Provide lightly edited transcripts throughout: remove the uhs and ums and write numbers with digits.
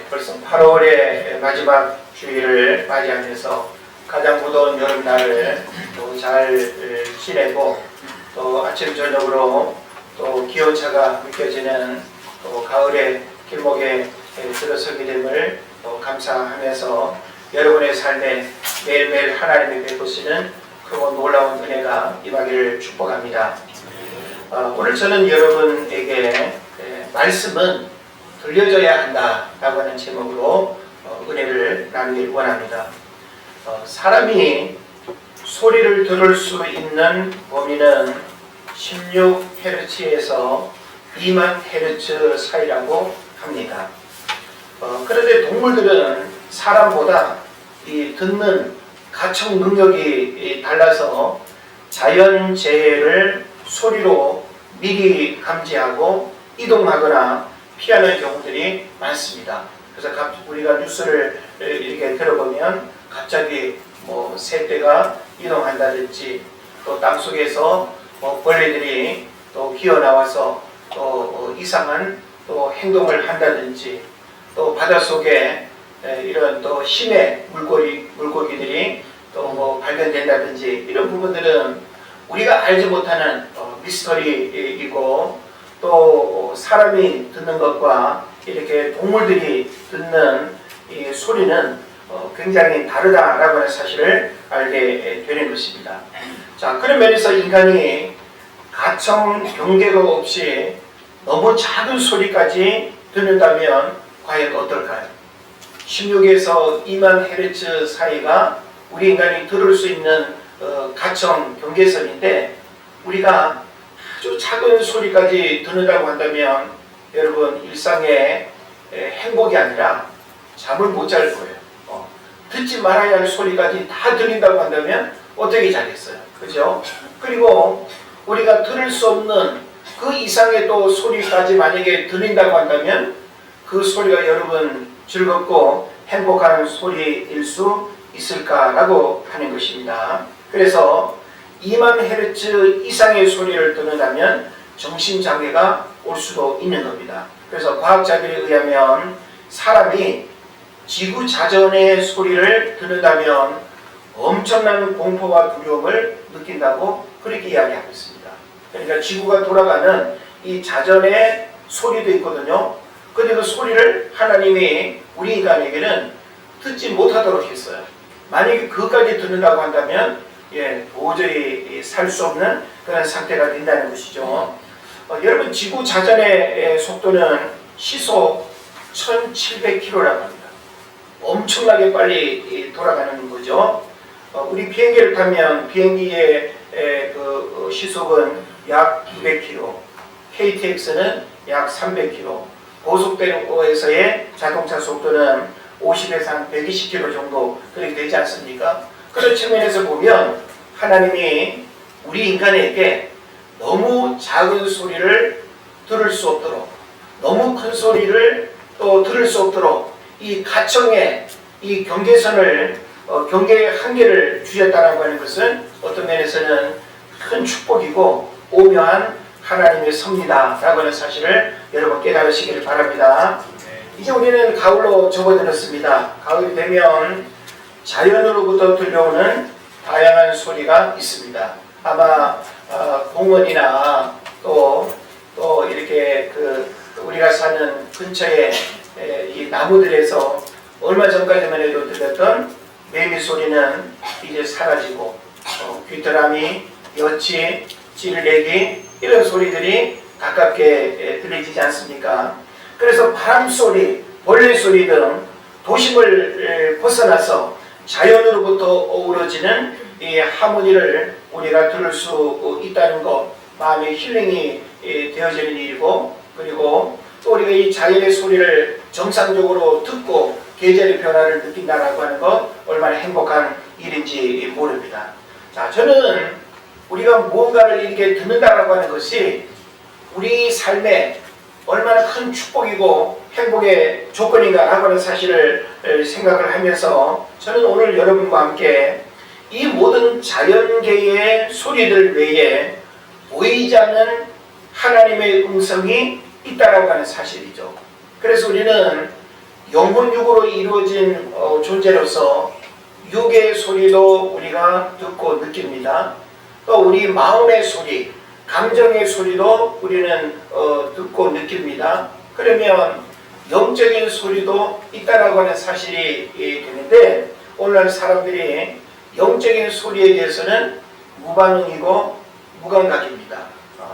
벌써 8월의 마지막 주일을 맞이하면서 가장 무더운 여름날을 또 잘 지내고 또 아침 저녁으로 또 기온차가 느껴지는 또 가을의 길목에 들어서게 됨을 또 감사하면서 여러분의 삶에 매일매일 하나님이 베푸시는 크고 놀라운 은혜가 임하기를 축복합니다. 오늘 저는 여러분에게 말씀은 들려줘야 한다라고 하는 제목으로 은혜를 나누길 원합니다. 사람이 소리를 들을 수 있는 범위는 16Hz에서 20,000Hz 사이라고 합니다. 그런데 동물들은 사람보다 이 듣는 가청 능력이 달라서 자연재해를 소리로 미리 감지하고 이동하거나 피하는 경우들이 많습니다. 그래서 우리가 뉴스를 이렇게 들어보면 갑자기 새떼가 이동한다든지 또 땅속에서 벌레들이 또 기어나와서 또 이상한 또 행동을 한다든지 또 바닷속에 이런 또 심해 물고기들이 또 발견된다든지 이런 부분들은 우리가 알지 못하는 미스터리이고 또 사람이 듣는 것과 이렇게 동물들이 듣는 이 소리는 굉장히 다르다라고 하는 사실을 알게 되는 것입니다. 자, 그런 면에서 인간이 가청 경계가 없이 너무 작은 소리까지 듣는다면 과연 어떨까요? 16에서 20,000Hz 사이가 우리 인간이 들을 수 있는 가청 경계선인데 우리가 아주 작은 소리까지 듣는다고 한다면 여러분 일상의 행복이 아니라 잠을 못 잘 거예요. 듣지 말아야 할 소리까지 다 들린다고 한다면 어떻게 자겠어요? 그죠? 그리고 우리가 들을 수 없는 그 이상의 또 소리까지 만약에 들린다고 한다면 그 소리가 여러분 즐겁고 행복한 소리일 수 있을까라고 하는 것입니다. 그래서 20,000Hz 이상의 소리를 듣는다면 정신장애가 올 수도 있는 겁니다. 그래서 과학자들에 의하면 사람이 지구 자전의 소리를 듣는다면 엄청난 공포와 두려움을 느낀다고 그렇게 이야기하고 있습니다. 그러니까 지구가 돌아가는 이 자전의 소리도 있거든요. 그런데 그 소리를 하나님이 우리 인간에게는 듣지 못하도록 했어요. 만약에 그것까지 듣는다고 한다면 도저히 살 수 없는 그런 상태가 된다는 것이죠. 여러분 지구 자전의 속도는 시속 1700km라고 합니다. 엄청나게 빨리 돌아가는 거죠. 우리 비행기를 타면 비행기의 그 시속은 약 900km, KTX는 약 300km, 고속도로에서의 자동차 속도는 50에서 한 120km 정도 그렇게 되지 않습니까? 그런 측면에서 보면 하나님이 우리 인간에게 너무 작은 소리를 들을 수 없도록 너무 큰 소리를 또 들을 수 없도록 이 가청의 이 경계선을 경계의 한계를 주셨다라고 하는 것은 어떤 면에서는 큰 축복이고 오묘한 하나님의 섭리다라고 하는 사실을 여러분 깨달으시길 바랍니다. 이제 우리는 가을로 접어들었습니다. 가을이 되면 자연으로부터 들려오는 다양한 소리가 있습니다. 아마 공원이나 또 이렇게 우리가 사는 근처에 이 나무들에서 얼마 전까지만 해도 들렸던 매미 소리는 이제 사라지고 귀뚜라미, 여치, 찔레기 이런 소리들이 가깝게 들리지 않습니까? 그래서 바람 소리, 벌레 소리 등 도심을 벗어나서 자연으로부터 어우러지는 이 하모니를 우리가 들을 수 있다는 것, 마음의 힐링이 되어지는 일이고, 그리고 또 우리가 이 자연의 소리를 정상적으로 듣고 계절의 변화를 느낀다라고 하는 것 얼마나 행복한 일인지 모릅니다. 자, 저는 우리가 무언가를 이렇게 듣는다라고 하는 것이 우리 삶에 얼마나 큰 축복이고 행복의 조건인가라고 하는 사실을 생각을 하면서 저는 오늘 여러분과 함께 이 모든 자연계의 소리들 외에 보이지 않는 하나님의 음성이 있다라고 하는 사실이죠. 그래서 우리는 영혼 육으로 이루어진 존재로서 육의 소리도 우리가 듣고 느낍니다. 또 우리 마음의 소리, 감정의 소리도 우리는 듣고 느낍니다. 그러면 영적인 소리도 있다라고 하는 사실이 되는데, 오늘날 사람들이 영적인 소리에 대해서는 무반응이고 무감각입니다.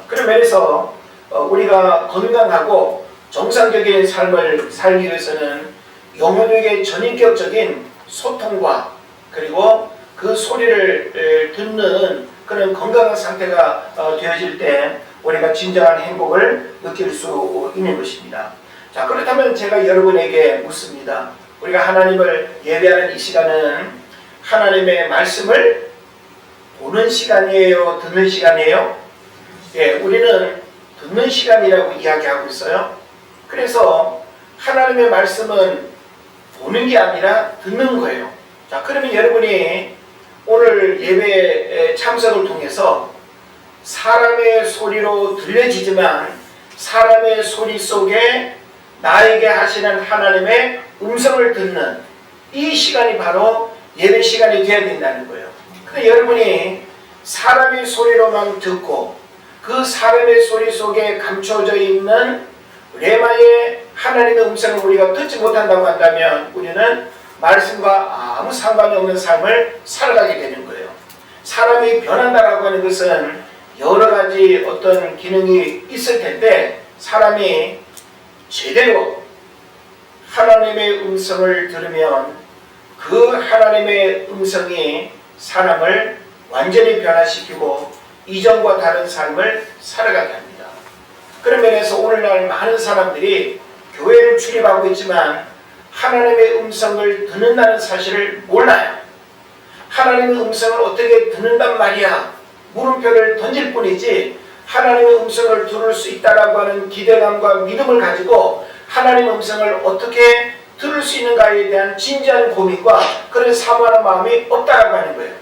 그런 면에서 우리가 건강하고 정상적인 삶을 살기 위해서는 영혼에게 전인격적인 소통과 그리고 그 소리를 듣는 그런 건강한 상태가 되어질 때 우리가 진정한 행복을 느낄 수 있는 것입니다. 자, 그렇다면 제가 여러분에게 묻습니다. 우리가 하나님을 예배하는 이 시간은 하나님의 말씀을 보는 시간이에요? 듣는 시간이에요? 예, 우리는 듣는 시간이라고 이야기하고 있어요. 그래서 하나님의 말씀은 보는 게 아니라 듣는 거예요. 자, 그러면 여러분이 오늘 예배 참석을 통해서 사람의 소리로 들려지지만 사람의 소리 속에 나에게 하시는 하나님의 음성을 듣는 이 시간이 바로 예배 시간이 되어야 된다는 거예요. 근데 여러분이 사람의 소리로만 듣고 그 사람의 소리 속에 감춰져 있는 레마의 하나님의 음성을 우리가 듣지 못한다고 한다면 우리는 말씀과 아무 상관이 없는 삶을 살아가게 되는 거예요. 사람이 변한다라고 하는 것은 여러 가지 어떤 기능이 있을 텐데, 사람이 제대로 하나님의 음성을 들으면 그 하나님의 음성이 사람을 완전히 변화시키고 이전과 다른 삶을 살아가게 합니다. 그런 면에서 오늘날 많은 사람들이 교회를 출입하고 있지만 하나님의 음성을 듣는다는 사실을 몰라요. 하나님의 음성을 어떻게 듣는단 말이야? 물음표를 던질 뿐이지 하나님의 음성을 들을 수 있다라고 하는 기대감과 믿음을 가지고 하나님의 음성을 어떻게 들을 수 있는가에 대한 진지한 고민과 그런 사모하는 마음이 없다라고 하는 거예요.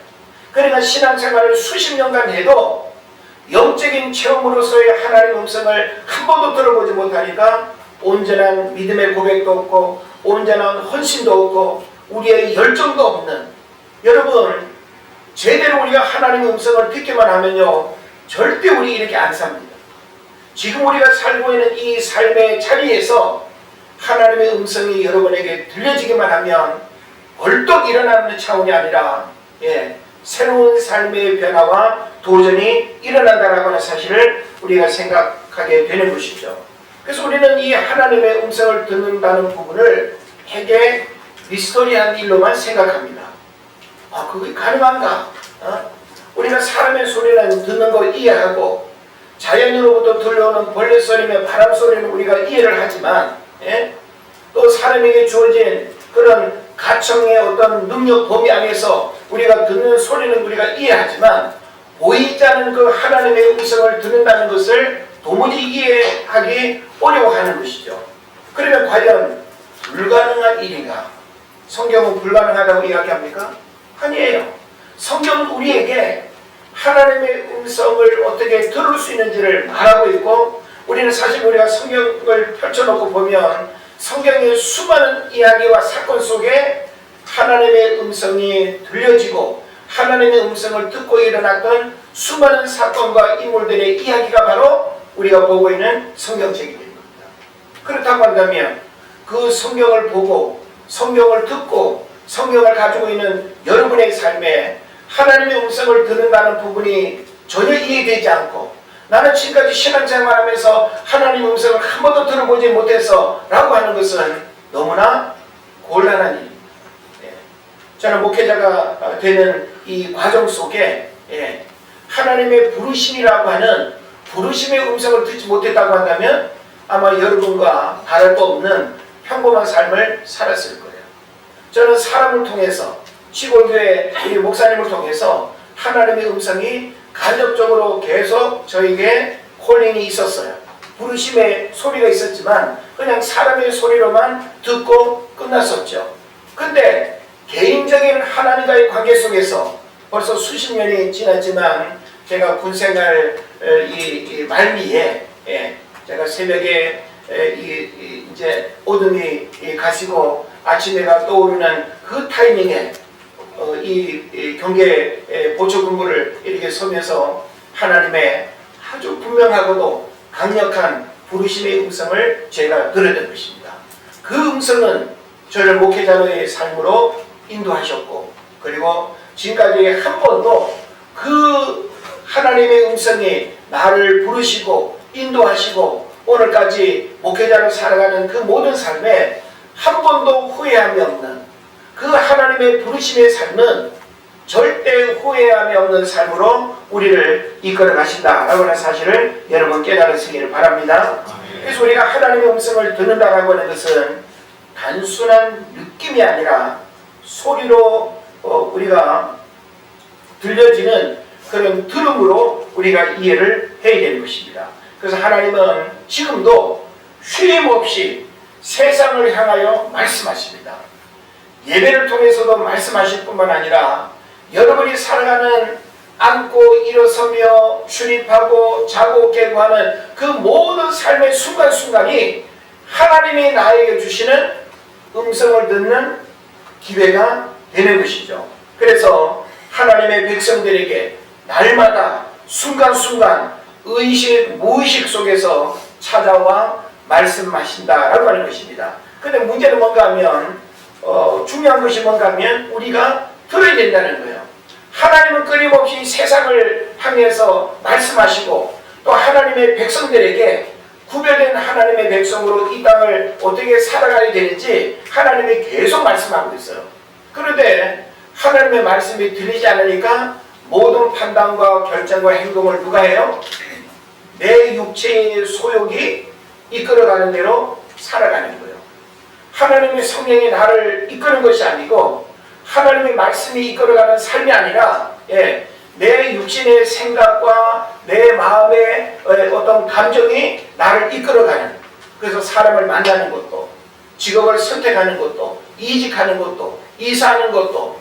그러니까 신앙생활을 수십 년간 해도 영적인 체험으로서의 하나님의 음성을 한 번도 들어보지 못하니까 온전한 믿음의 고백도 없고 온전한 헌신도 없고 우리의 열정도 없는, 여러분 제대로 우리가 하나님의 음성을 듣기만 하면요 절대 우리 이렇게 안 삽니다. 지금 우리가 살고 있는 이 삶의 자리에서 하나님의 음성이 여러분에게 들려지기만 하면 벌떡 일어나는 차원이 아니라 새로운 삶의 변화와 도전이 일어난다라고 하는 사실을 우리가 생각하게 되는 것이죠. 그래서 우리는 이 하나님의 음성을 듣는다는 부분을 되게 미스터리한 일로만 생각합니다. 그게 가능한가? 우리가 사람의 소리는 듣는 거 이해하고 자연으로부터 들려오는 벌레 소리며 바람 소리는 우리가 이해를 하지만 또 사람에게 주어진 그런 가청의 어떤 능력 범위 안에서 우리가 듣는 소리는 우리가 이해하지만 보이지 않는 그 하나님의 음성을 듣는다는 것을 도무지 이해하기 어려워하는 것이죠. 그러면 과연 불가능한 일인가? 성경은 불가능하다고 이야기합니까? 아니에요. 성경은 우리에게 하나님의 음성을 어떻게 들을 수 있는지를 말하고 있고, 우리는 사실 우리가 성경을 펼쳐놓고 보면 성경의 수많은 이야기와 사건 속에 하나님의 음성이 들려지고 하나님의 음성을 듣고 일어났던 수많은 사건과 인물들의 이야기가 바로 우리가 보고 있는 성경책이 됩니다. 그렇다고 한다면 그 성경을 보고 성경을 듣고 성경을 가지고 있는 여러분의 삶에 하나님의 음성을 듣는다는 부분이 전혀 이해되지 않고, 나는 지금까지 신앙생활하면서 하나님의 음성을 한 번도 들어보지 못해서 라고 하는 것은 너무나 곤란한 일입니다. 저는 목회자가 되는 이 과정 속에 하나님의 부르심이라고 하는 부르심의 음성을 듣지 못했다고 한다면 아마 여러분과 다를 거 없는 평범한 삶을 살았을 거예요. 저는 사람을 통해서, 시골교회 우리 목사님을 통해서 하나님의 음성이 간접적으로 계속 저에게 콜링이 있었어요. 부르심의 소리가 있었지만 그냥 사람의 소리로만 듣고 끝났었죠. 근데 개인적인 하나님과의 관계 속에서 벌써 수십 년이 지났지만, 제가 군생활 이 말미에 제가 새벽에 이제 어둠이 가시고 아침해가 떠오르는 그 타이밍에 이 경계 보초 근무를 이렇게 서면서 하나님의 아주 분명하고도 강력한 부르심의 음성을 제가 들었던 것입니다. 그 음성은 저를 목회자의 삶으로 인도하셨고, 그리고 지금까지 한 번도 그 하나님의 음성이 나를 부르시고 인도하시고 오늘까지 목회자로 살아가는 그 모든 삶에 한 번도 후회함이 없는 그 하나님의 부르심의 삶은 절대 후회함이 없는 삶으로 우리를 이끌어 가신다라고 하는 사실을 여러분 깨달으시기를 바랍니다. 그래서 우리가 하나님의 음성을 듣는다라고 하는 것은 단순한 느낌이 아니라 소리로 우리가 들려지는 그런 들음으로 우리가 이해를 해야 되는 것입니다. 그래서 하나님은 지금도 쉼없이 세상을 향하여 말씀하십니다. 예배를 통해서도 말씀하실 뿐만 아니라 여러분이 살아가는 앉고 일어서며 출입하고 자고 깨고 하는 그 모든 삶의 순간순간이 하나님이 나에게 주시는 음성을 듣는 기회가 되는 것이죠. 그래서 하나님의 백성들에게 날마다 순간순간 의식, 무의식 속에서 찾아와 말씀하신다라고 하는 것입니다. 근데 문제는 뭔가 하면 중요한 것이 뭔가 하면 우리가 들어야 된다는 거예요. 하나님은 끊임없이 세상을 향해서 말씀하시고 또 하나님의 백성들에게 구별된 하나님의 백성으로 이 땅을 어떻게 살아가야 되는지 하나님이 계속 말씀하고 있어요. 그런데 하나님의 말씀이 들리지 않으니까 모든 판단과 결정과 행동을 누가 해요? 내 육체의 소욕이 이끌어가는 대로 살아가는 거예요. 하나님의 성령이 나를 이끄는 것이 아니고 하나님의 말씀이 이끌어가는 삶이 아니라 내 육신의 생각과 내 마음의 어떤 감정이 나를 이끌어가는, 그래서 사람을 만나는 것도, 직업을 선택하는 것도, 이직하는 것도, 이사하는 것도,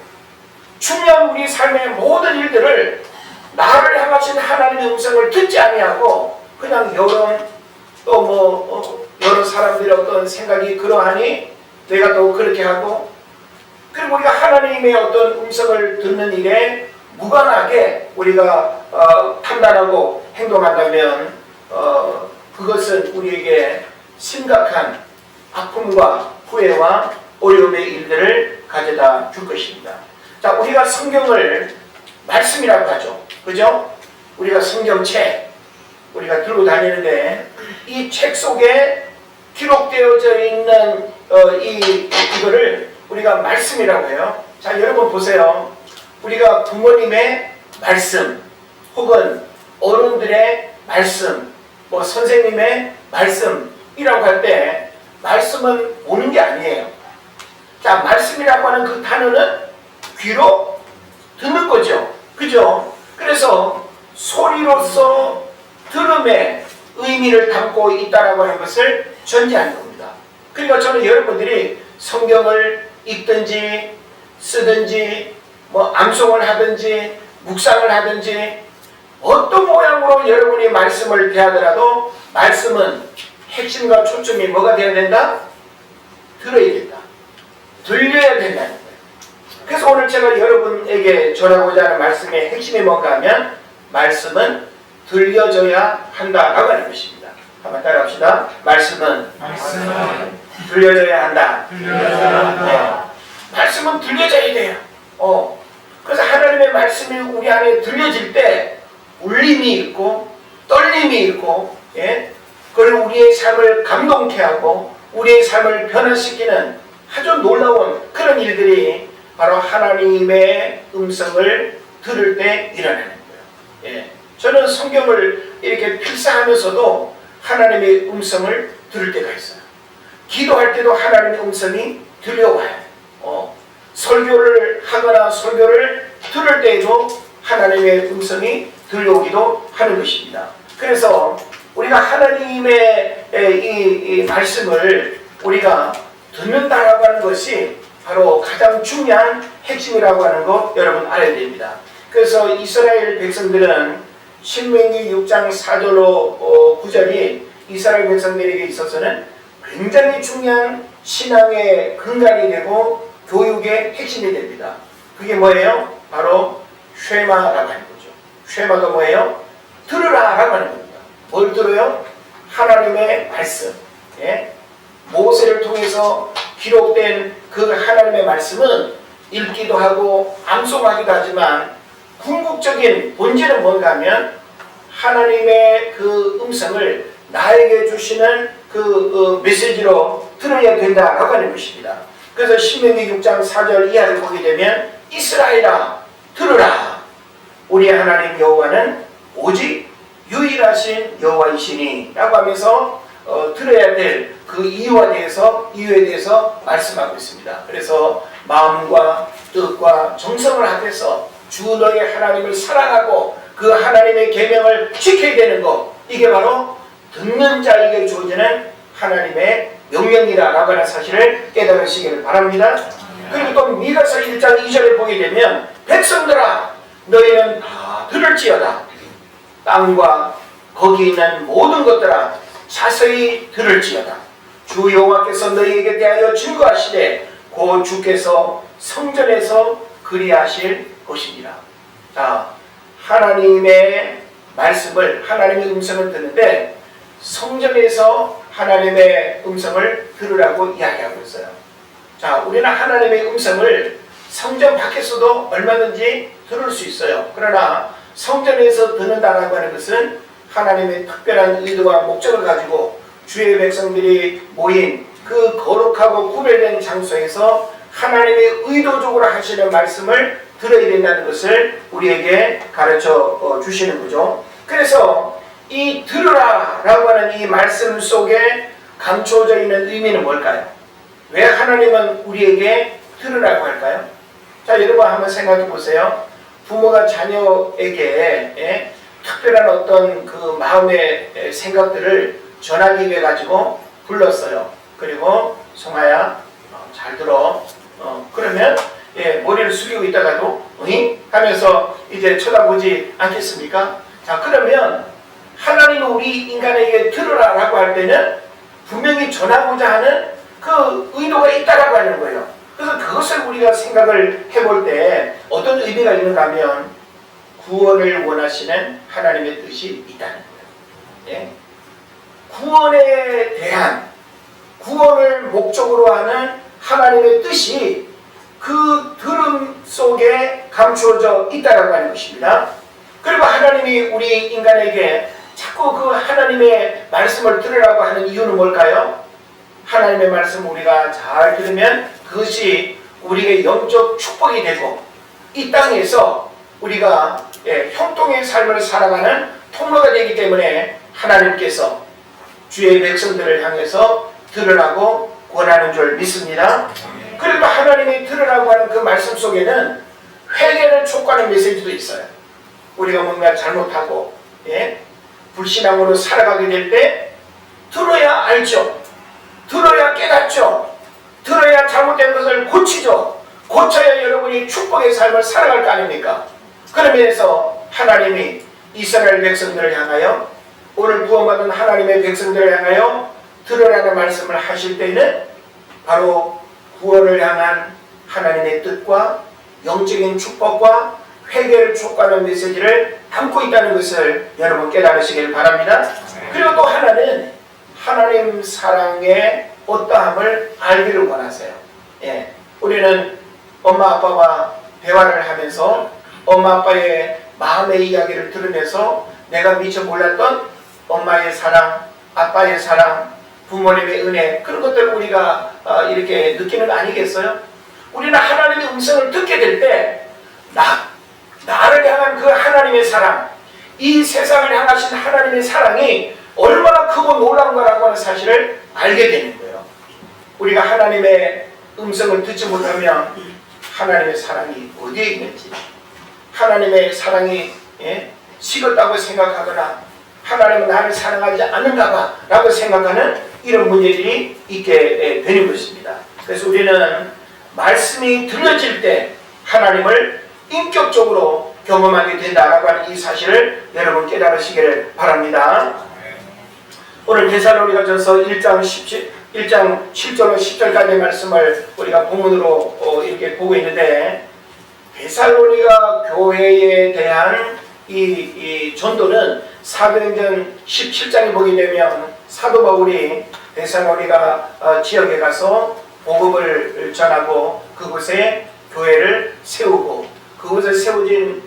중요한 우리 삶의 모든 일들을 나를 향하신 하나님의 음성을 듣지 아니하고 그냥 여러 사람들의 어떤 생각이 그러하니 내가 또 그렇게 하고, 그리고 우리가 하나님의 어떤 음성을 듣는 일에 무관하게 우리가 판단하고 행동한다면 그것은 우리에게 심각한 아픔과 후회와 어려움의 일들을 가져다 줄 것입니다. 자, 우리가 성경을 말씀이라고 하죠. 그죠? 우리가 성경책 우리가 들고 다니는데 이 책 속에 기록되어져 있는 이거를 우리가 말씀이라고 해요. 자, 여러분 보세요. 우리가 부모님의 말씀 혹은 어른들의 말씀, 선생님의 말씀이라고 할 때 말씀은 오는 게 아니에요. 자, 말씀이라고 하는 그 단어는 귀로 듣는 거죠. 그죠? 그래서 소리로서 들음의 의미를 담고 있다라고 하는 것을 전제하는 겁니다. 그러니까 저는 여러분들이 성경을 읽든지 쓰든지 암송을 하든지 묵상을 하든지 어떤 모양으로 여러분이 말씀을 대하더라도 말씀은 핵심과 초점이 뭐가 되어야 된다? 들어야 된다. 들려야 된다는 거예요. 그래서 오늘 제가 여러분에게 전하고자 하는 말씀의 핵심이 뭔가 하면 말씀은 들려져야 한다라고 하는 것입니다. 한번 따라합시다. 말씀은 들려져야 한다. 말씀은 들려져야 돼요. 그래서 하나님의 말씀이 우리 안에 들려질 때 울림이 있고 떨림이 있고, 그리고 우리의 삶을 감동케 하고 우리의 삶을 변화시키는 아주 놀라운 그런 일들이 바로 하나님의 음성을 들을 때 일어나는 거예요. 저는 성경을 이렇게 필사하면서도 하나님의 음성을 들을 때가 있어요. 기도할 때도 하나님의 음성이 들려와요. 설교를 하거나 설교를 들을 때에도 하나님의 음성이 들려오기도 하는 것입니다. 그래서 우리가 하나님의 이 말씀을 우리가 듣는다라고 하는 것이 바로 가장 중요한 핵심이라고 하는 거 여러분 알아야 됩니다. 그래서 이스라엘 백성들은 신명기 6장 4절로 9절이 이스라엘 백성들에게 있어서는 굉장히 중요한 신앙의 근간이 되고 교육의 핵심이 됩니다. 그게 뭐예요? 바로 쉐마라고 하는 거죠. 쉐마가 뭐예요? 들으라라고 하는 겁니다. 뭘 들어요? 하나님의 말씀. 예? 모세를 통해서 기록된 그 하나님의 말씀은 읽기도 하고 암송하기도 하지만 궁극적인 본질은 뭔가 하면 하나님의 그 음성을 나에게 주시는 그 메시지로 들어야 된다라고 하는 것입니다. 그래서 신명기 6장 4절 이하를 보게 되면 이스라엘아 들으라 우리 하나님 여호와는 오직 유일하신 여호와이시니 라고 하면서 들어야 될 그 이유에 대해서 말씀하고 있습니다. 그래서 마음과 뜻과 정성을 합해서 주 너의 하나님을 사랑하고 그 하나님의 계명을 지켜야 되는 것, 이게 바로 듣는 자에게 주어지는 하나님의 명령이라고 하는 사실을 깨달으시기를 바랍니다. 그리고 또 미가서 1장 2절을 보게 되면 백성들아 너희는 다 들을지어다 땅과 거기 있는 모든 것들아 자세히 들을지어다 주 여호와께서 너희에게 대하여 증거하시되 곧 주께서 성전에서 그리하실 것입니다. 자, 하나님의 말씀을, 하나님의 음성을 듣는데 성전에서 하나님의 음성을 들으라고 이야기하고 있어요. 자, 우리는 하나님의 음성을 성전 밖에서도 얼마든지 들을 수 있어요. 그러나 성전에서 듣는다라고 하는 것은 하나님의 특별한 의도와 목적을 가지고 주의 백성들이 모인 그 거룩하고 구별된 장소에서 하나님의 의도적으로 하시는 말씀을 들어야 된다는 것을 우리에게 가르쳐 주시는 거죠. 그래서 이 들으라 라고 하는 이 말씀 속에 감춰져 있는 의미는 뭘까요? 왜 하나님은 우리에게 들으라고 할까요? 자, 여러분 한번 생각해 보세요. 부모가 자녀에게 특별한 어떤 그 마음의 생각들을 전하기 위해 가지고 불렀어요. 그리고 송아야 잘 들어. 그러면 머리를 숙이고 있다가도 응? 하면서 이제 쳐다보지 않겠습니까? 자, 그러면 하나님은 우리 인간에게 들으라라고 할 때는 분명히 전하고자 하는 그 의도가 있다라고 하는 거예요. 그래서 그것을 우리가 생각을 해볼 때 어떤 의미가 있는가 하면 구원을 원하시는 하나님의 뜻이 있다는 거예요. 예? 구원에 대한 구원을 목적으로 하는 하나님의 뜻이 그 들음 속에 감추어져 있다라고 하는 것입니다. 그리고 하나님이 우리 인간에게 자꾸 그 하나님의 말씀을 들으라고 하는 이유는 뭘까요? 하나님의 말씀 우리가 잘 들으면 그것이 우리의 영적 축복이 되고 이 땅에서 우리가 형통의 삶을 살아가는 통로가 되기 때문에 하나님께서 주의 백성들을 향해서 들으라고 권하는 줄 믿습니다. 그리고 하나님이 들으라고 하는 그 말씀 속에는 회개를 촉구하는 메시지도 있어요. 우리가 뭔가 잘못하고 불신앙으로 살아가게 될 때 들어야 알죠. 들어야 깨닫죠. 들어야 잘못된 것을 고치죠. 고쳐야 여러분이 축복의 삶을 살아갈 거 아닙니까? 그런 면에서 하나님이 이스라엘 백성들을 향하여 오늘 구원받은 하나님의 백성들을 향하여 들으라는 말씀을 하실 때는 바로 구원을 향한 하나님의 뜻과 영적인 축복과 회개를 촉구하는 메시지를 담고 있다는 것을 여러분 깨달으시길 바랍니다. 그리고 또 하나는 하나님 사랑의 어떠함을 알기를 원하세요. 우리는 엄마 아빠와 대화를 하면서 엄마 아빠의 마음의 이야기를 들으면서 내가 미처 몰랐던 엄마의 사랑, 아빠의 사랑, 부모님의 은혜, 그런 것들을 우리가 이렇게 느끼는 거 아니겠어요? 우리는 하나님의 음성을 듣게 될 때 나를 향한 그 하나님의 사랑, 이 세상을 향하신 하나님의 사랑이 얼마나 크고 놀라운가라고 하는 사실을 알게 되는 거예요. 우리가 하나님의 음성을 듣지 못하면 하나님의 사랑이 어디에 있는지, 하나님의 사랑이 식었다고 생각하거나 하나님은 나를 사랑하지 않는가 봐 라고 생각하는 이런 문제들이 있게 되는 것입니다. 그래서 우리는 말씀이 들려질 때 하나님을 인격적으로 경험하게 된다라고 하는 이 사실을 여러분 깨달으시기를 바랍니다. 오늘 데살로니가전서 1장 7절로 10절까지의 말씀을 우리가 본문으로 이렇게 보고 있는데, 데살로니가 교회에 대한 이 전도는 사도행전 17장에 보게 되면 사도 바울이 데살로니가 지역에 가서 복음을 전하고 그곳에 교회를 세우고, 그곳에 세워진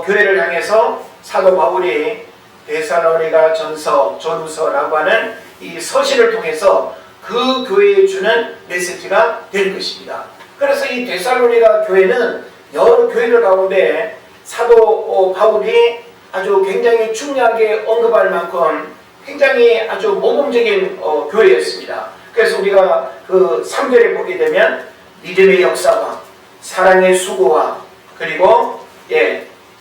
교회를 향해서 사도 바울이 데살로니가 전후서라고 하는 이 서신을 통해서 그 교회에 주는 메시지가 되는 것입니다. 그래서 이 데살로니가 교회는 여러 교회들 가운데 사도 바울이 아주 굉장히 중요하게 언급할 만큼 굉장히 아주 모범적인 교회였습니다. 그래서 우리가 그 3절에 보게 되면 믿음의 역사와 사랑의 수고와 그리고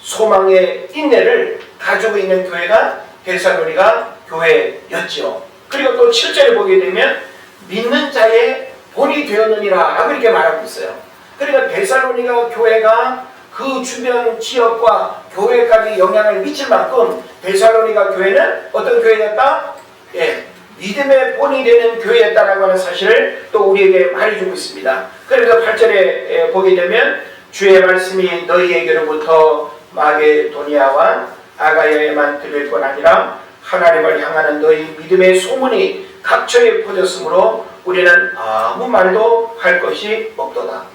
소망의 인내를 가지고 있는 교회가 데살로니가 교회였죠. 그리고 또 7절에 보게 되면 믿는 자의 본이 되었느니라 라고 이렇게 말하고 있어요. 그러니까 데살로니가 교회가 그 주변 지역과 교회까지 영향을 미칠 만큼 데살로니가 교회는 어떤 교회였다? 믿음의 본이 되는 교회였다라고 하는 사실을 또 우리에게 말해주고 있습니다. 그래서 8절에 보게 되면 주의 말씀이 너희에게로부터 마게도니아와 아가야에만 들릴 뿐 아니라 하나님을 향하는 너희 믿음의 소문이 각처에 퍼졌으므로 우리는 아무 말도 할 것이 없도다.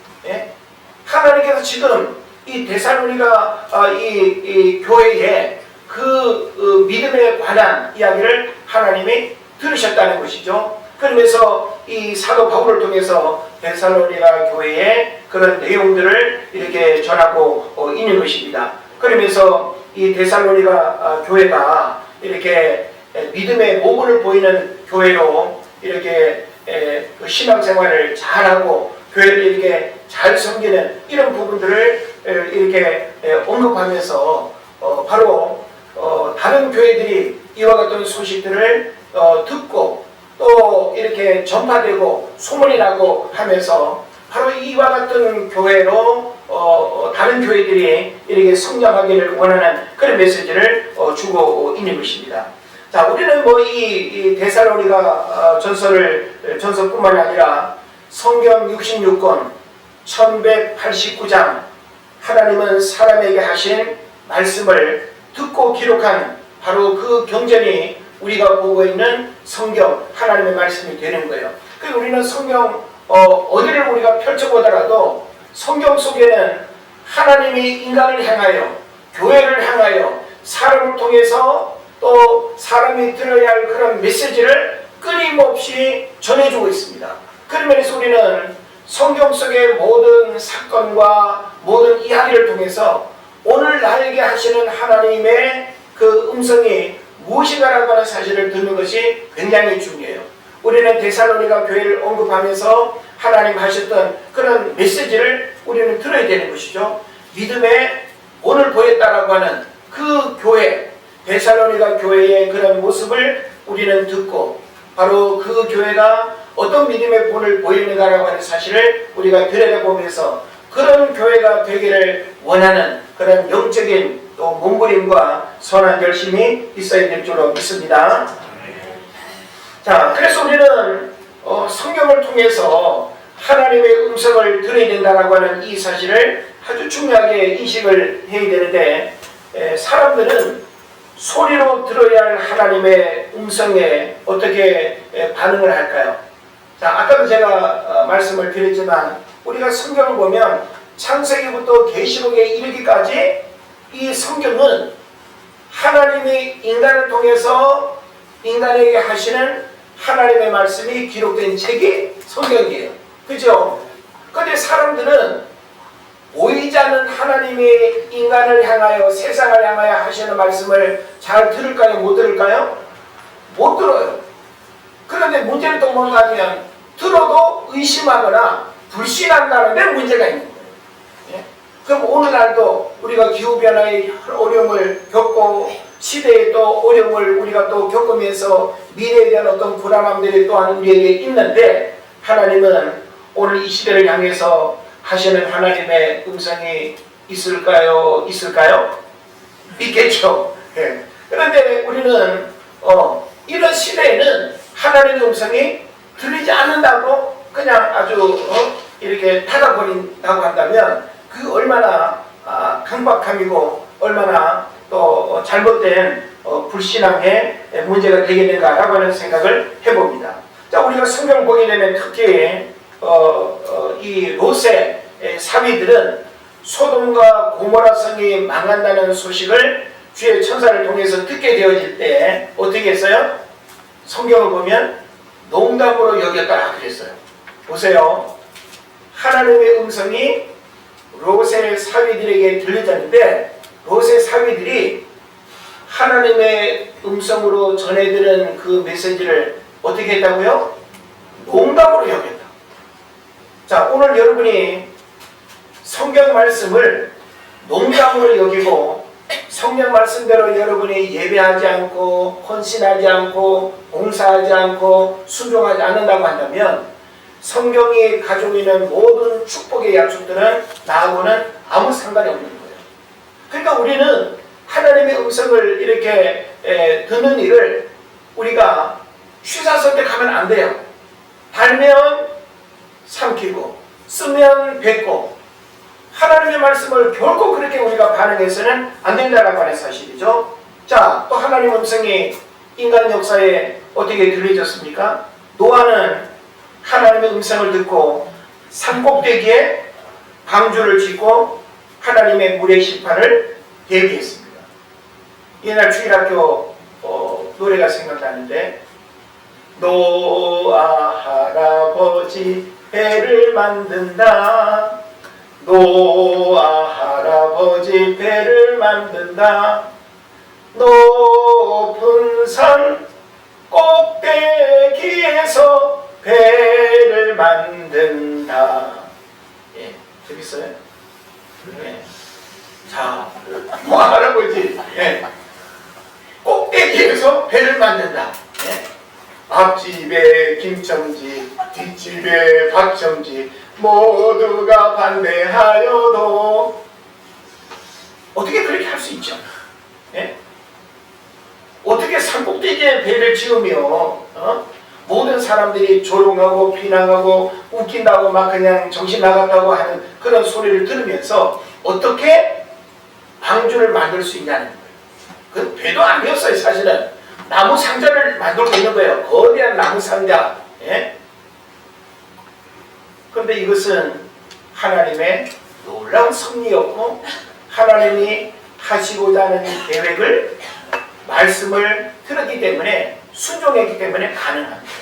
하나님께서 지금 이 데살로니가 이 교회에 그 믿음에 관한 이야기를 하나님이 들으셨다는 것이죠. 그러면서 이 사도 바울을 통해서 데살로니가 교회의 그런 내용들을 이렇게 전하고 있는 것입니다. 그러면서 이 데살로니가 교회가 이렇게 믿음의 모범을 보이는 교회로 이렇게 신앙생활을 잘하고 교회를 이렇게 잘 섬기는 이런 부분들을 이렇게 언급하면서 바로 다른 교회들이 이와 같은 소식들을 듣고 또 이렇게 전파되고 소문이 나고 하면서 바로 이와 같은 교회로 다른 교회들이 이렇게 성장하기를 원하는 그런 메시지를 주고 있는 것입니다. 자, 우리는 뭐 이 데살로니가 전서뿐만 아니라 성경 66권 1189장 하나님은 사람에게 하신 말씀을 듣고 기록한 바로 그 경전이 우리가 보고 있는 성경 하나님의 말씀이 되는 거예요. 그래서 우리는 성경 어디를 우리가 펼쳐보더라도 성경 속에는 하나님이 인간을 향하여 교회를 향하여 사람을 통해서 또 사람이 들어야 할 그런 메시지를 끊임없이 전해주고 있습니다. 그런 면에서 우리는 성경 속의 모든 사건과 모든 이야기를 통해서 오늘 나에게 하시는 하나님의 그 음성이 무엇인가라고 하는 사실을 듣는 것이 굉장히 중요해요. 우리는 데살로니가 교회를 언급하면서 하나님 하셨던 그런 메시지를 우리는 들어야 되는 것이죠. 믿음의 본을 보였다라고 하는 그 교회, 데살로니가 교회의 그런 모습을 우리는 듣고 바로 그 교회가 어떤 믿음의 본을 보이는가라고 하는 사실을 우리가 들여다보면서 그런 교회가 되기를 원하는 그런 영적인 또 몸부림과 선한 열심이 있어야 될 줄로 믿습니다. 자, 그래서 우리는 성경을 통해서 하나님의 음성을 들어야 된다라고 하는 이 사실을 아주 중요하게 인식을 해야 되는데, 사람들은 소리로 들어야 할 하나님의 음성에 어떻게 반응을 할까요? 자, 아까도 제가 말씀을 드렸지만 우리가 성경을 보면 창세기부터 계시록에 이르기까지 이 성경은 하나님이 인간을 통해서 인간에게 하시는 하나님의 말씀이 기록된 책이 성경이에요. 그죠? 그런데 사람들은 보이지 않는 하나님이 인간을 향하여 세상을 향하여 하시는 말씀을 잘 들을까요? 못 들을까요? 못 들어요. 그런데 문제는 또 뭔가 하면 들어도 의심하거나 불신한다는데 문제가 있는 거예요. 예? 그럼 오늘날도 우리가 기후변화의 어려움을 겪고 시대의 또 어려움을 우리가 또 겪으면서 미래에 대한 어떤 불안함들이 또한 우리에게 있는데, 하나님은 오늘 이 시대를 향해서 하시는 하나님의 음성이 있을까요? 있을까요? 있겠죠. 예. 그런데 우리는 이런 시대에는 하나님의 음성이 들리지 않는다고 그냥 아주 이렇게 닫아버린다고 한다면 그 얼마나 강박함이고 얼마나 또 잘못된 불신앙의 문제가 되겠는가라고 하는 생각을 해봅니다. 자, 우리가 성경을 보게 되면 특히 이 롯의 사위들은 소돔과 고모라 성이 망한다는 소식을 주의 천사를 통해서 듣게 되어질 때 어떻게 했어요? 성경을 보면 농담으로 여겼다 그랬어요. 보세요. 하나님의 음성이 롯의 사위들에게 들려졌는데 롯의 사위들이 하나님의 음성으로 전해들은 그 메시지를 어떻게 했다고요? 농담으로 여겼다. 자, 오늘 여러분이 성경 말씀을 농담으로 여기고 성경 말씀대로 여러분이 예배하지 않고 헌신하지 않고 봉사하지 않고 순종하지 않는다고 한다면 성경이 가지고 있는 모든 축복의 약속들은 나하고는 아무 상관이 없는 거예요. 그러니까 우리는 하나님의 음성을 이렇게 듣는 일을 우리가 취사선택하면 안 돼요. 달면 삼키고 쓰면 뱉고 하나님의 말씀을 결코 그렇게 우리가 반응해서는 안 된다라고 하는 사실이죠. 자, 또 하나님의 음성이 인간 역사에 어떻게 들려졌습니까? 노아는 하나님의 음성을 듣고 산꼭대기에 방주를 짓고 하나님의 물의 심판을 대비했습니다. 옛날 주일학교 노래가 생각나는데 노아 할아버지 배를 만든다. 노아 할아버지 배를 만든다. 높은 산 꼭대기에서 배를 만든다. 예, 재밌어요? 예. 자, 노아 할아버지 꼭대기에서 배를 만든다. 예? 앞집에 김첨지, 뒷집에 박첨지 모두가 반대하여도 어떻게 그렇게 할 수 있죠? 예? 어떻게 산꼭대기에 배를 지으며 모든 사람들이 조롱하고 비난하고 웃긴다고 막 그냥 정신 나갔다고 하는 그런 소리를 들으면서 어떻게 방주를 만들 수 있냐는 거예요. 그 배도 아니었어요. 사실은 나무 상자를 만들고 있는 거예요. 거대한 나무 상자. 예? 그런데 이것은 하나님의 놀라운 섭리였고 하나님이 하시고자 하는 계획을 말씀을 들었기 때문에 순종했기 때문에 가능합니다.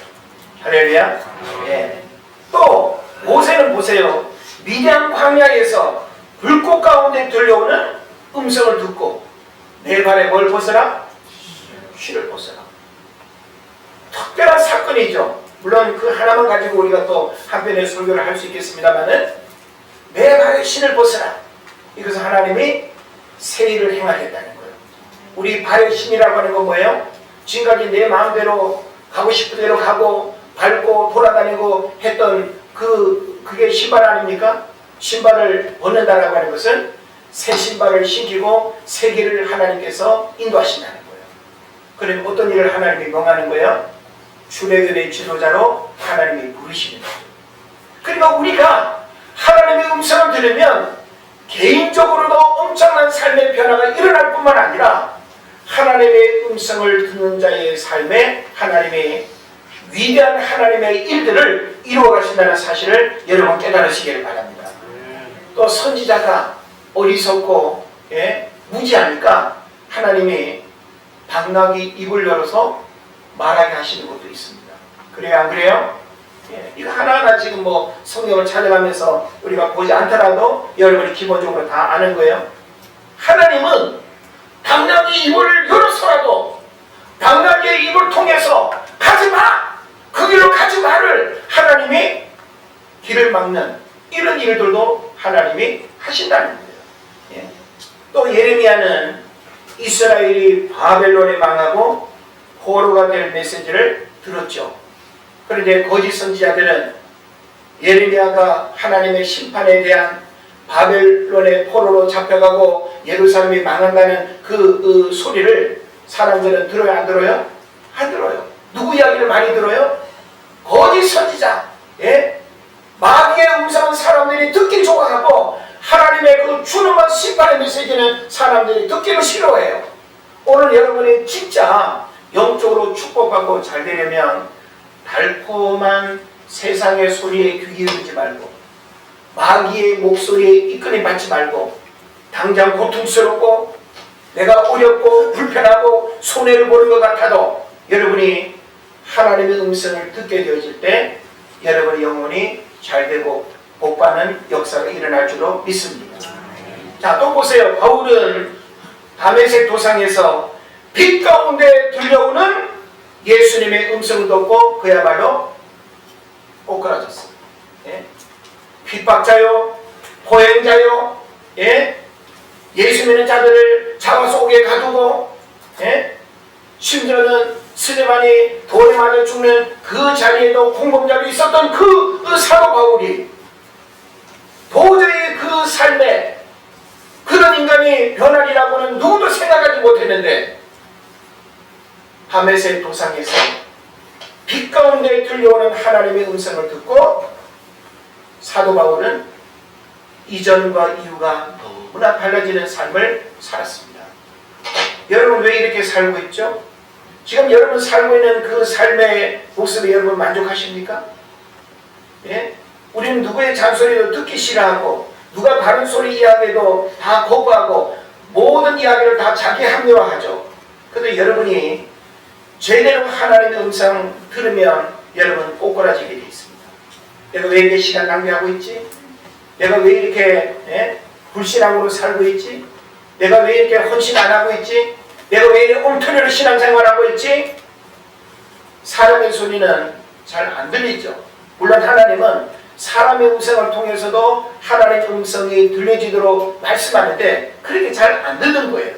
할렐루야. 예. 또 모세는 보세요. 미디안 광야에서 불꽃 가운데 들려오는 음성을 듣고 내 발에 뭘 벗어라? 실을 벗어라. 특별한 사건이죠. 물론 그 하나만 가지고 우리가 또 한편의 설교를 할 수 있겠습니다만은 내 발에 신을 벗어라. 이것은 하나님이 새 일을 행하겠다는 거예요. 우리 발의 신이라고 하는 건 뭐예요? 지금까지 내 마음대로 가고 싶은 대로 가고 밟고 돌아다니고 했던 그게 신발 아닙니까? 신발을 벗는다라고 하는 것은 새 신발을 신기고 새 길을 하나님께서 인도하신다는 거예요. 그럼 어떤 일을 하나님이 명하는 거예요? 출애굽의 지도자로 하나님이 부르시는 거예요. 그러니까 우리가 하나님의 음성을 들으면 개인적으로도 엄청난 삶의 변화가 일어날 뿐만 아니라 하나님의 음성을 듣는 자의 삶에 하나님의 위대한 하나님의 일들을 이루어 가신다는 사실을 여러분 깨달으시기를 바랍니다. 또 선지자가 어리석고 무지하니까 하나님이 당나귀 입을 열어서 말하게 하시는 것도 있습니다. 그래요, 안 그래요? 이거 하나하나 지금 뭐 성경을 찾아가면서 우리가 보지 않더라도 여러분이 기본적으로 다 아는 거예요. 하나님은 당나귀 입을 열어서라도 당나귀의 입을 통해서 가지마! 그 길로 가지마를 하나님이 길을 막는 이런 일들도 하나님이 하신다는 거예요. 또 예레미야는 이스라엘이 바벨론에 망하고 포로가 될 메시지를 들었죠. 그런데 거짓 선지자들은 예레미야가 하나님의 심판에 대한 바벨론의 포로로 잡혀가고 예루살렘이 망한다는 그 소리를 사람들은 들어요, 안 들어요? 안 들어요. 누구 이야기를 많이 들어요? 거짓 선지자, 예? 마귀의 음성은 사람들이 듣기 좋아하고 하나님의 그 준엄한 심판의 메시지는 사람들이 듣기를 싫어해요. 오늘 여러분이 진짜 영적으로 축복받고 잘 되려면 달콤한 세상의 소리에 귀 기울이지 말고 마귀의 목소리에 이끌림 받지 말고 당장 고통스럽고 내가 어렵고 불편하고 손해를 보는 것 같아도 여러분이 하나님의 음성을 듣게 되어질 때 여러분의 영혼이 잘 되고 복받는 역사가 일어날 줄로 믿습니다. 자, 또 보세요. 바울은 다메섹 도상에서 빛 가운데 들려오는 예수님의 음성을 듣고 그야말로 꼬꾸라졌어요. 예? 핍박자요, 포행자요, 예? 예수 믿는 자들을 잡아 속에 가두고, 예? 심지어는 스데반이 돌에 맞아 죽는 그 자리에도 공범자로 있었던 그 사도 바울이 도저히 그 삶에 그런 인간이 변하리라고는 누구도 생각하지 못했는데 다메섹 도상에서 빛 가운데 들려오는 하나님의 음성을 듣고 사도 바울은 이전과 이후가 너무나 달라지는 삶을 살았습니다. 여러분 왜 이렇게 살고 있죠? 지금 여러분 살고 있는 그 삶의 모습에 여러분 만족하십니까? 예? 우리는 누구의 잔소리도 듣기 싫어하고 누가 바른 소리 이야기도 다 거부하고 모든 이야기를 다 자기 합리화하죠. 그런데 여러분이 제대로 하나님의 음성 들으면 여러분 꼬꾸라지게 되어 있습니다. 내가 왜 이렇게 시간 낭비하고 있지? 내가 왜 이렇게 불신앙으로 살고 있지? 내가 왜 이렇게 헌신 안 하고 있지? 내가 왜 이렇게 엉터리로 신앙생활하고 있지? 사람의 소리는 잘 안 들리죠. 물론 하나님은 사람의 음성을 통해서도 하나님의 음성이 들려지도록 말씀하는데 그렇게 잘 안 듣는 거예요.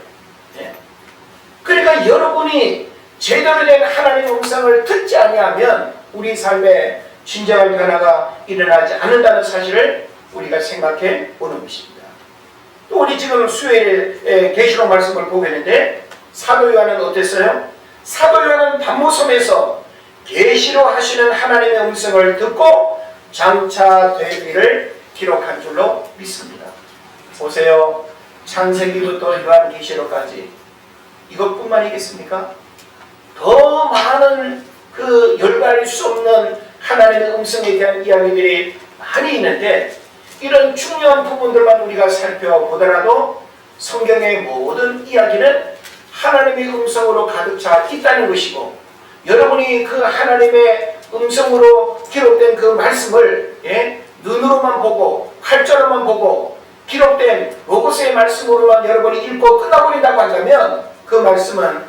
그러니까 여러분이 제대로 된 하나님의 음성을 듣지 아니하면 우리 삶에 진정한 변화가 일어나지 않는다는 사실을 우리가 생각해 보는 것입니다. 또 우리 지금 수요일에 계시록 말씀을 보게 되는데 사도 요한은 어땠어요? 사도 요한은 반모섬에서 계시로 하시는 하나님의 음성을 듣고 장차 되기를 기록한 줄로 믿습니다. 보세요. 창세기부터 요한계시록까지 이것뿐만이겠습니까? 더 많은 그 열거할 수 없는 하나님의 음성에 대한 이야기들이 많이 있는데 이런 중요한 부분들만 우리가 살펴보더라도 성경의 모든 이야기는 하나님의 음성으로 가득 차 있다는 것이고 여러분이 그 하나님의 음성으로 기록된 그 말씀을 눈으로만 보고 칼자루만 보고 기록된 로고스의 말씀으로만 여러분이 읽고 끝나버린다고 한다면 그 말씀은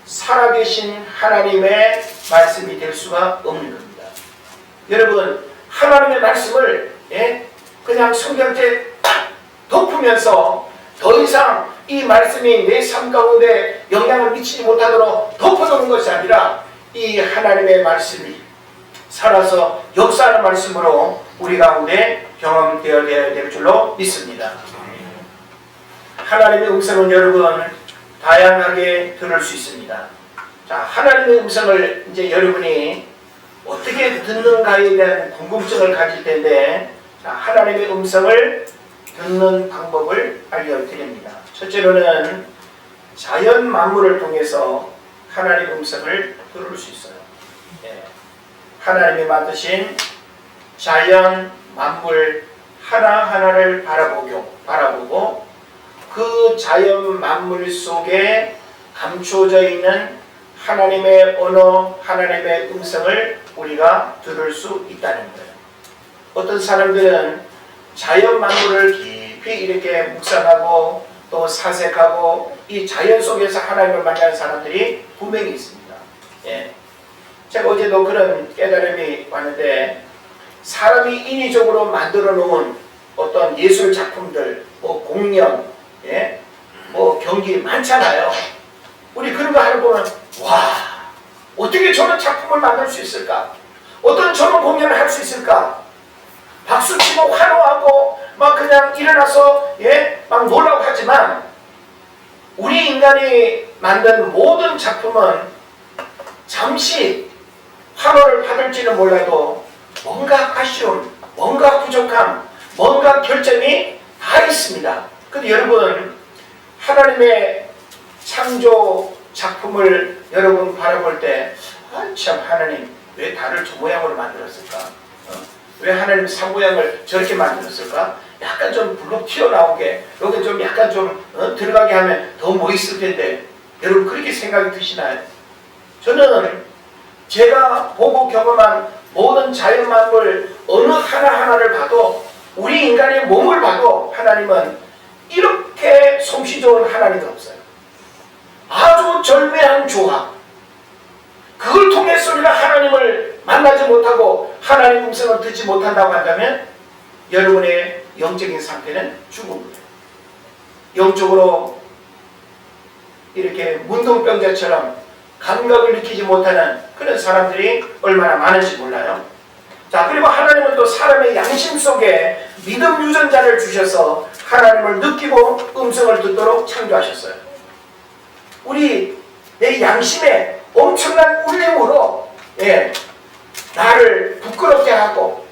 살아계신 하나님의 말씀이 될 수가 없는 겁니다. 여러분 하나님의 말씀을 그냥 성경책에 덮으면서 더 이상 이 말씀이 내 삶 가운데 영향을 미치지 못하도록 덮어두는 것이 아니라 이 하나님의 말씀이 살아서 역사하는 말씀으로 우리 가운데 경험되어야 될 줄로 믿습니다. 하나님의 음성은 여러분 다양하게 들을 수 있습니다. 자, 하나님의 음성을 이제 여러분이 어떻게 듣는가에 대한 궁금증을 가질 텐데 자, 하나님의 음성을 듣는 방법을 알려드립니다. 첫째로는 자연 만물을 통해서 하나님의 음성을 들을 수 있어요. 하나님이 만드신 자연 만물 하나하나를 바라보고 그 자연 만물 속에 감추어져 있는 하나님의 언어, 하나님의 음성을 우리가 들을 수 있다는 거예요. 어떤 사람들은 자연 만물을 깊이 이렇게 묵상하고 또 사색하고 이 자연 속에서 하나님을 만나는 사람들이 분명히 있습니다. 제가 어제도 그런 깨달음이 왔는데 사람이 인위적으로 만들어 놓은 어떤 예술 작품들, 뭐 공연, 뭐 경기 많잖아요. 우리 그런 거 하는 보면 와, 어떻게 저런 작품을 만들 수 있을까? 어떤 저런 공연을 할 수 있을까? 박수치고 환호하고 막 그냥 일어나서 막 놀라고 하지만 우리 인간이 만든 모든 작품은 잠시 환호를 받을지는 몰라도 뭔가 아쉬움, 뭔가 부족함, 뭔가 결점이 다 있습니다. 근데 여러분, 하나님의 창조 작품을 여러분 바라볼 때, 참 하나님 왜 달을 저 모양으로 만들었을까? 왜 하나님 산 모양을 저렇게 만들었을까? 약간 좀 블록 튀어나오게, 여기 좀 약간 좀 들어가게 하면 더 멋있을 텐데, 여러분 그렇게 생각이 드시나요? 저는 제가 보고 경험한 모든 자연만물 어느 하나하나를 봐도, 우리 인간의 몸을 봐도 하나님은 이렇게 솜씨 좋은 하나님도 없어요. 아주 절묘한 조합. 그걸 통해서 우리가 하나님을 만나지 못하고 하나님의 음성을 듣지 못한다고 한다면 여러분의 영적인 상태는 죽음이에요. 영적으로 이렇게 문둥병자처럼 감각을 느끼지 못하는 그런 사람들이 얼마나 많은지 몰라요. 자, 그리고 하나님은 또 사람의 양심 속에 믿음 유전자를 주셔서 하나님을 느끼고 음성을 듣도록 창조하셨어요. 우리 내 양심에 엄청난 울림으로 나를 부끄럽게 하고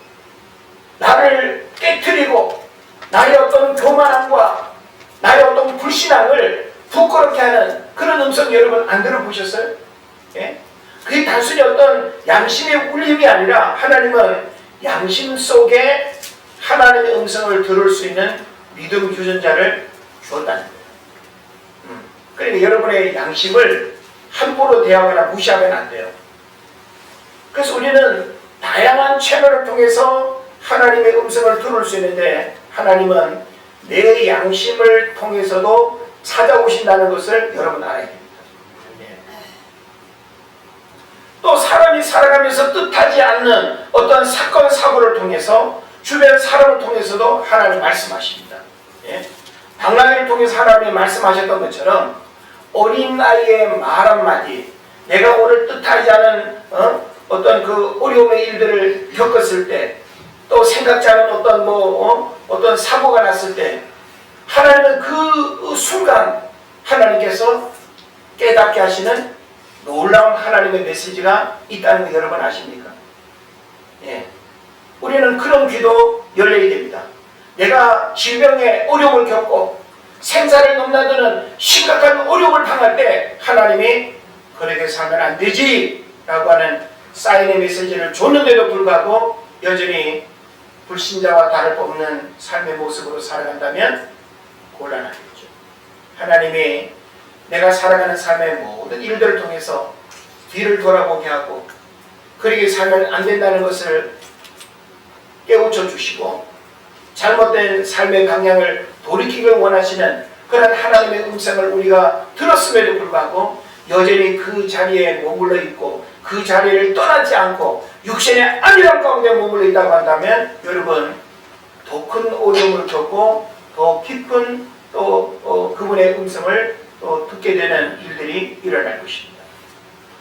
나를 깨트리고 나의 어떤 교만함과 나의 어떤 불신앙을 부끄럽게 하는 그런 음성 여러분 안 들어보셨어요? 예? 그게 단순히 어떤 양심의 울림이 아니라 하나님은 양심 속에 하나님의 음성을 들을 수 있는 믿음 유전자를 주었다는 거예요. 그러니까 여러분의 양심을 함부로 대하거나 무시하면 안 돼요. 그래서 우리는 다양한 채널을 통해서 하나님의 음성을 들을 수 있는데 하나님은 내 양심을 통해서도 찾아오신다는 것을 여러분 알아야 됩니다. 또 사람이 살아가면서 뜻하지 않는 어떤 사건 사고를 통해서 주변 사람을 통해서도 하나님 말씀하십니다. 방랑이를 통해서 하나님이 말씀하셨던 것처럼 어린 나이의 말 한마디, 내가 오늘 뜻하지 않은 어떤 그 어려움의 일들을 겪었을 때, 또 생각지 않은 어떤 사고가 났을 때 하나님은 그 순간 하나님께서 깨닫게 하시는 놀라운 하나님의 메시지가 있다는 거 여러분 아십니까? 우리는 그런 귀도 열려야 됩니다. 내가 질병의 어려움을 겪고 생사를 넘나드는 심각한 어려움을 당할 때 하나님이 그렇게 살면 안 되지 라고 하는 사인의 메시지를 줬는데도 불구하고 여전히 불신자와 다를 바 없는 삶의 모습으로 살아간다면 곤란하겠죠. 하나님이 내가 살아가는 삶의 모든 일들을 통해서 뒤를 돌아보게 하고 그렇게 살면 안 된다는 것을 깨우쳐 주시고 잘못된 삶의 방향을 돌이키길 원하시는 그런 하나님의 음성을 우리가 들었음에도 불구하고 여전히 그 자리에 머물러 있고 그 자리를 떠나지 않고 육신의 안일함 가운데 머물러 있다고 한다면 여러분 더 큰 어려움을 겪고 더 깊은 또 그분의 음성을 또 듣게 되는 일들이 일어날 것입니다.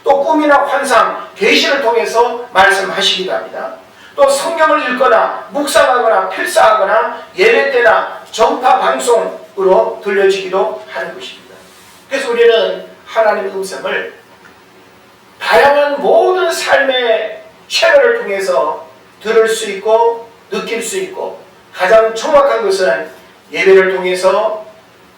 또 꿈이나 환상, 계시를 통해서 말씀하시기도 합니다. 또 성경을 읽거나 묵상하거나 필사하거나 예배 때나 전파 방송으로 들려지기도 하는 것입니다. 그래서 우리는 하나님의 음성을 다양한 모든 삶의 채널을 통해서 들을 수 있고 느낄 수 있고 가장 정확한 것은 예배를 통해서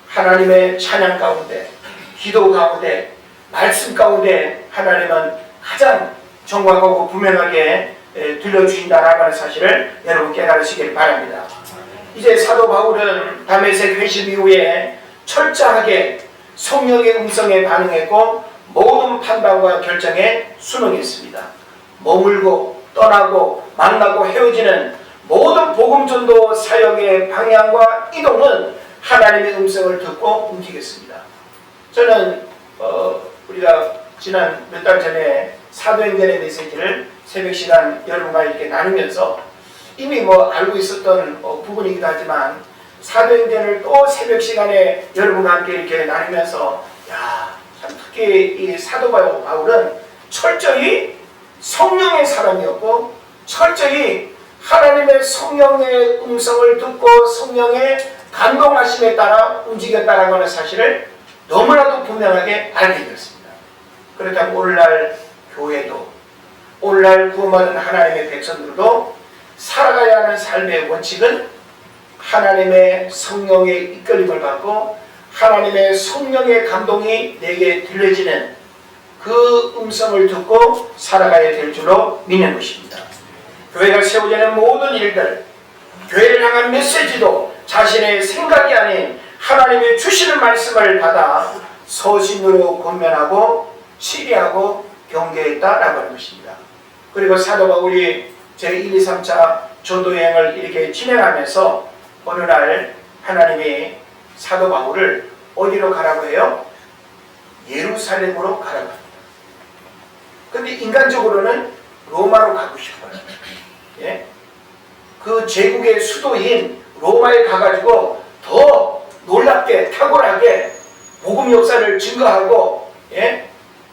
하나님의 찬양 가운데 기도 가운데 말씀 가운데 하나님은 가장 정확하고 분명하게 들려주신다라고 하는 사실을 여러분 깨달으시길 바랍니다. 이제 사도 바울은 다메섹 회심 이후에 철저하게 성령의 음성에 반응했고 모든 판단과 결정에 순응했습니다. 머물고 떠나고 만나고 헤어지는 모든 복음전도 사역의 방향과 이동은 하나님의 음성을 듣고 움직였습니다. 저는 우리가 지난 몇 달 전에 사도행전의 메시지를 새벽 시간 여러분과 이렇게 나누면서 이미 알고 있었던 부분이기도 하지만 사도행전을 또 새벽 시간에 여러분과 함께 이렇게 나누면서 참 특히 이 사도 바울은 철저히 성령의 사람이었고 철저히 하나님의 성령의 음성을 듣고 성령의 감동하심에 따라 움직였다라고 하는 사실을 너무나도 분명하게 알게 되었습니다. 그렇다면 오늘날 교회도 오늘날 구원받은 하나님의 백성들도 살아가야 하는 삶의 원칙은 하나님의 성령의 이끌림을 받고 하나님의 성령의 감동이 내게 들려지는 그 음성을 듣고 살아가야 될 줄로 믿는 것입니다. 교회가 세워지는 모든 일들, 교회를 향한 메시지도 자신의 생각이 아닌 하나님의 주시는 말씀을 받아 서신으로 권면하고 시리하고 경계했다라고 하는 것입니다. 그리고 사도 바울이 제1, 2, 3차 전도여행을 이렇게 진행하면서 어느 날 하나님이 사도 바울을 어디로 가라고 해요? 예루살렘으로 가라고 합니다. 근데 인간적으로는 로마로 가고 싶어요. 예? 그 제국의 수도인 로마에 가가지고 더 놀랍게 탁월하게 복음 역사를 증거하고, 예?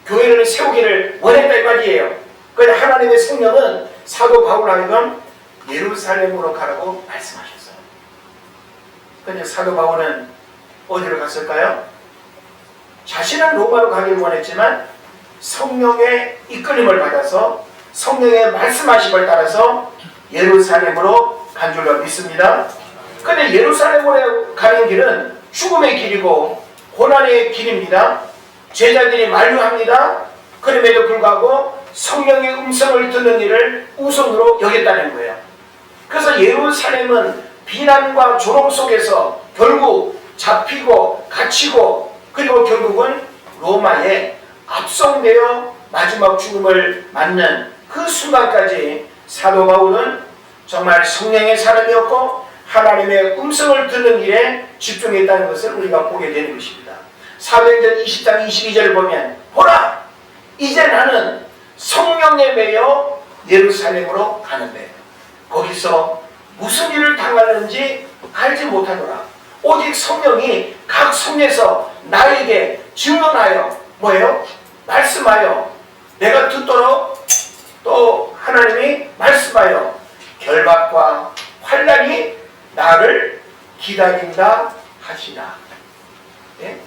교회를 세우기를 원했다 이 말이에요. 그래서 하나님의 성령은 사도 바울 하여금 예루살렘으로 가라고 말씀하셨어요. 그런데 사도 바울은 어디로 갔을까요? 자신은 로마로 가길 원했지만 성령의 이끌림을 받아서 성령의 말씀하심을 따라서 예루살렘으로 간 줄로 믿습니다. 그런데 예루살렘으로 가는 길은 죽음의 길이고 고난의 길입니다. 제자들이 만류합니다. 그럼에도 불구하고 성령의 음성을 듣는 일을 우선으로 여겼다는 거예요. 그래서 예루살렘은 비난과 조롱 속에서 결국 잡히고 갇히고 그리고 결국은 로마에 압송되어 마지막 죽음을 맞는 그 순간까지 사도 바울은 정말 성령의 사람이었고 하나님의 음성을 듣는 일에 집중했다는 것을 우리가 보게 되는 것입니다. 사도행전 20장 22절을 보면 보라! 이제 나는 성령에 매여 예루살렘으로 가는데 거기서 무슨 일을 당하는지 알지 못하노라. 오직 성령이 각 성에서 나에게 증언하여 뭐예요? 말씀하여 내가 듣도록 또 하나님이 말씀하여 결박과 환난이 나를 기다린다 하시나. 예?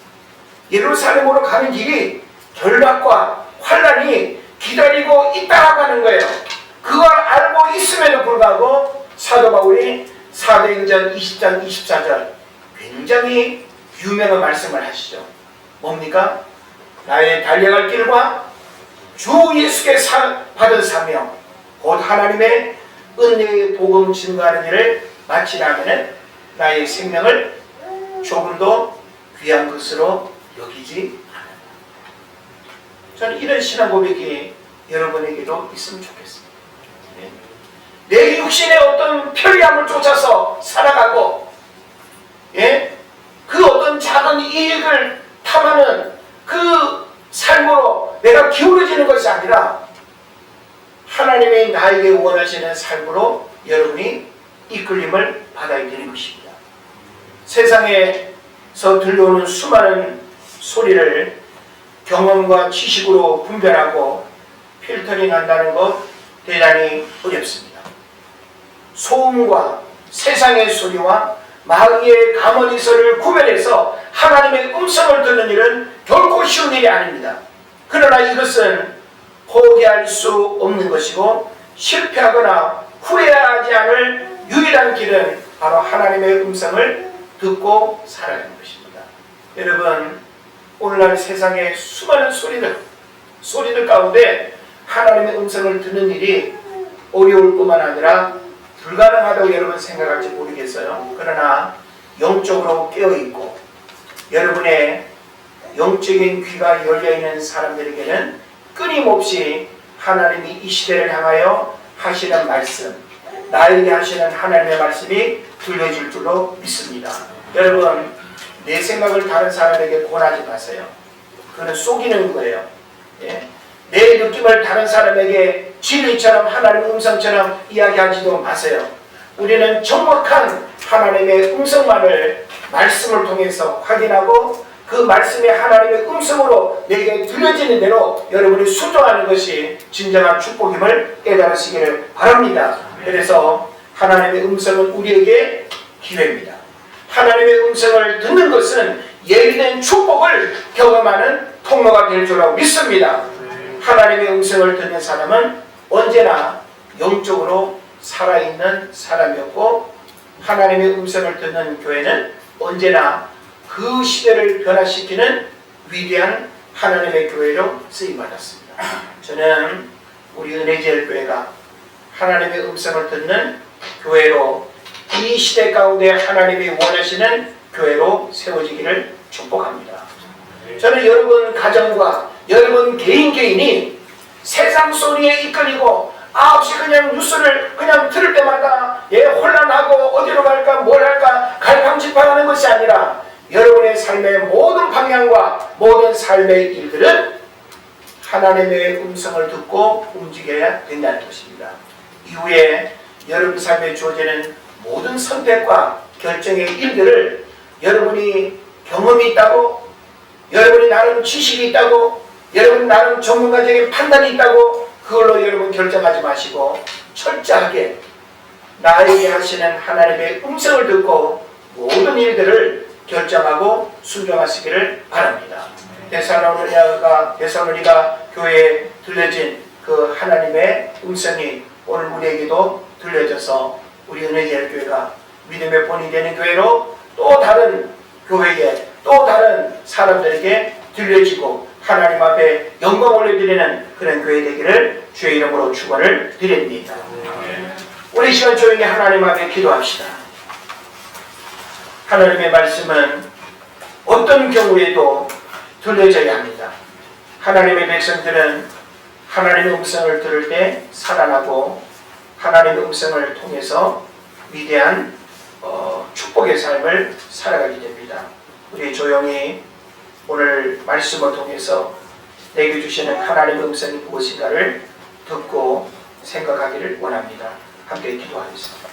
예루살렘으로 가는 길이 결박과 환난이 기다리고 있다고 하는 거예요. 그걸 알고 있음에도 불구하고 사도 바울이 사도행전 20장 24절 굉장히 유명한 말씀을 하시죠. 뭡니까? 나의 달려갈 길과 주 예수께 받은 사명 곧 하나님의 은혜의 복음 증거하는 일을 마치라면은 나의 생명을 조금도 귀한 것으로 여기지 않는다. 저는 이런 신앙 고백이 여러분에게도 있으면 좋겠습니다. 내 육신의 어떤 편리함을 쫓아서 살아가고, 예? 그 어떤 작은 이익을 탐하는 그 삶으로 내가 기울어지는 것이 아니라 하나님이 나에게 원하시는 삶으로 여러분이 이끌림을 받아야 되는 것입니다. 세상에서 들려오는 수많은 소리를 경험과 지식으로 분별하고 필터링한다는 것 대단히 어렵습니다. 소음과 세상의 소리와 마귀의 가머니소리를 구별해서 하나님의 음성을 듣는 일은 결코 쉬운 일이 아닙니다. 그러나 이것은 포기할 수 없는 것이고 실패하거나 후회하지 않을 유일한 길은 바로 하나님의 음성을 듣고 살아가는 것입니다. 여러분, 오늘날 세상의 수많은 소리들 가운데 하나님의 음성을 듣는 일이 어려울 뿐만 아니라 불가능하다고 여러분 생각할지 모르겠어요. 그러나 영적으로 깨어있고 여러분의 영적인 귀가 열려있는 사람들에게는 끊임없이 하나님이 이 시대를 향하여 하시는 말씀, 나에게 하시는 하나님의 말씀이 들려질 줄로 믿습니다. 여러분, 내 생각을 다른 사람에게 권하지 마세요. 그는 속이는 거예요. 예? 내 느낌을 다른 사람에게 진리처럼 하나님의 음성처럼 이야기하지도 마세요. 우리는 정확한 하나님의 음성만을 말씀을 통해서 확인하고 그 말씀이 하나님의 음성으로 내게 들려지는 대로 여러분이 순종하는 것이 진정한 축복임을 깨달으시기를 바랍니다. 그래서 하나님의 음성은 우리에게 기회입니다. 하나님의 음성을 듣는 것은 예비된 축복을 경험하는 통로가 될 줄로 믿습니다. 하나님의 음성을 듣는 사람은 언제나 영적으로 살아있는 사람이었고, 하나님의 음성을 듣는 교회는 언제나 그 시대를 변화시키는 위대한 하나님의 교회로 쓰임받았습니다. 저는 우리 은혜제일교회가 하나님의 음성을 듣는 교회로, 이 시대 가운데 하나님이 원하시는 교회로 세워지기를 축복합니다. 저는 여러분 가정과 여러분 개인이 세상 소리에 이끌리고 없이 그냥 뉴스를 그냥 들을 때마다 혼란하고 어디로 갈까 뭘 할까 갈팡질팡하는 것이 아니라, 여러분의 삶의 모든 방향과 모든 삶의 일들은 하나님의 음성을 듣고 움직여야 된다는 것입니다. 이후에 여러분 삶에 주어지는 모든 선택과 결정의 일들을 여러분이 경험이 있다고, 여러분이 나름 지식이 있다고, 여러분 나름 전문가적인 판단이 있다고 그걸로 여러분 결정하지 마시고, 철저하게 나에게 하시는 하나님의 음성을 듣고 모든 일들을 결정하고 순종하시기를 바랍니다. 데살로니가 교회에 들려진 그 하나님의 음성이 오늘 우리에게도 들려져서 우리 은혜제일교회가 믿음의 본이 되는 교회로 또 다른 교회에, 또 다른 사람들에게 들려지고 하나님 앞에 영광 올려드리는 그런 교회 되기를 주의 이름으로 축원을 드립니다. 우리 시간 조용히 하나님 앞에 기도합시다. 하나님의 말씀은 어떤 경우에도 들려져야 합니다. 하나님의 백성들은 하나님의 음성을 들을 때 살아나고, 하나님의 음성을 통해서 위대한 축복의 삶을 살아가게 됩니다. 우리 조용히 오늘 말씀을 통해서 내게 주시는 하나님의 음성이 무엇인가를 듣고 생각하기를 원합니다. 함께 기도하겠습니다.